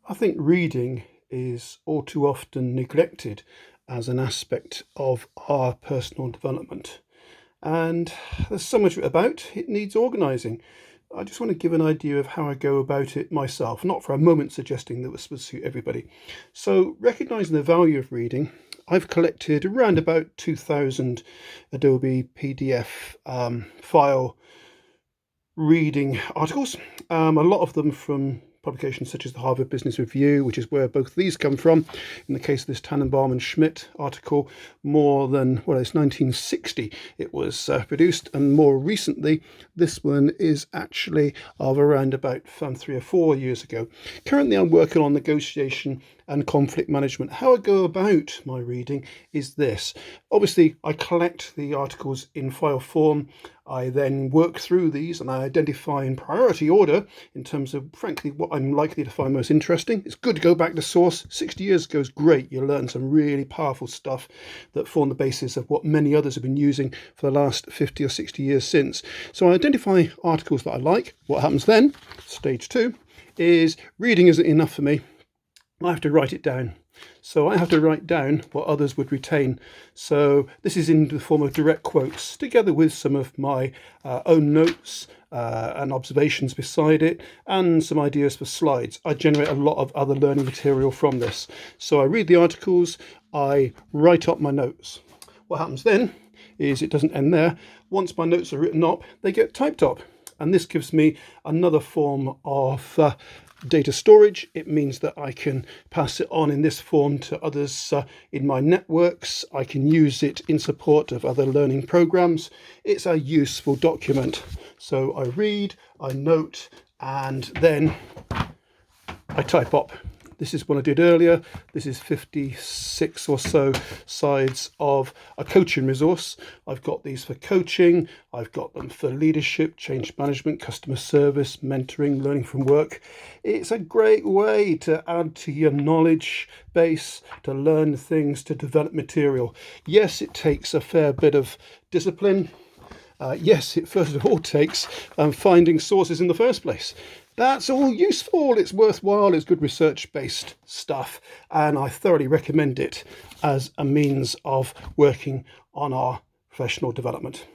I think reading is all too often neglected as an aspect of our personal development. And there's so much about it needs organising. I just want to give an idea of how I go about it myself, not for a moment suggesting that this would suit everybody. So, recognising the value of reading, I've collected around about 2,000 Adobe PDF file reading articles, a lot of them from publications such as the Harvard Business Review, which is where both these come from. In the case of this Tannenbaum and Schmidt article, more than, well, it's 1960 it was produced, and more recently, this one is actually of around about 3 or 4 years ago. Currently, I'm working on negotiation and conflict management. How I go about my reading is this. Obviously, I collect the articles in file form. I then work through these and I identify in priority order in terms of, frankly, what I'm likely to find most interesting. It's good to go back to source. 60 years ago is great. You learn some really powerful stuff that form the basis of what many others have been using for the last 50 or 60 years since. So I identify articles that I like. What happens then, stage 2, is reading isn't enough for me. I have to write it down. So I have to write down what others would retain. So this is in the form of direct quotes, together with some of my own notes and observations beside it, and some ideas for slides. I generate a lot of other learning material from this. So I read the articles, I write up my notes. What happens then is it doesn't end there. Once my notes are written up, they get typed up. And this gives me another form of data storage. It means that I can pass it on in this form to others in my networks. I can use it in support of other learning programs. It's a useful document. So I read, I note, and then I type up. This is what I did earlier. This is 56 or so sides of a coaching resource. I've got these for coaching. I've got them for leadership, change management, customer service, mentoring, learning from work. It's a great way to add to your knowledge base, to learn things, to develop material. Yes, it takes a fair bit of discipline. Yes, it first of all takes finding sources in the first place. That's all useful, it's worthwhile, it's good research-based stuff, and I thoroughly recommend it as a means of working on our professional development.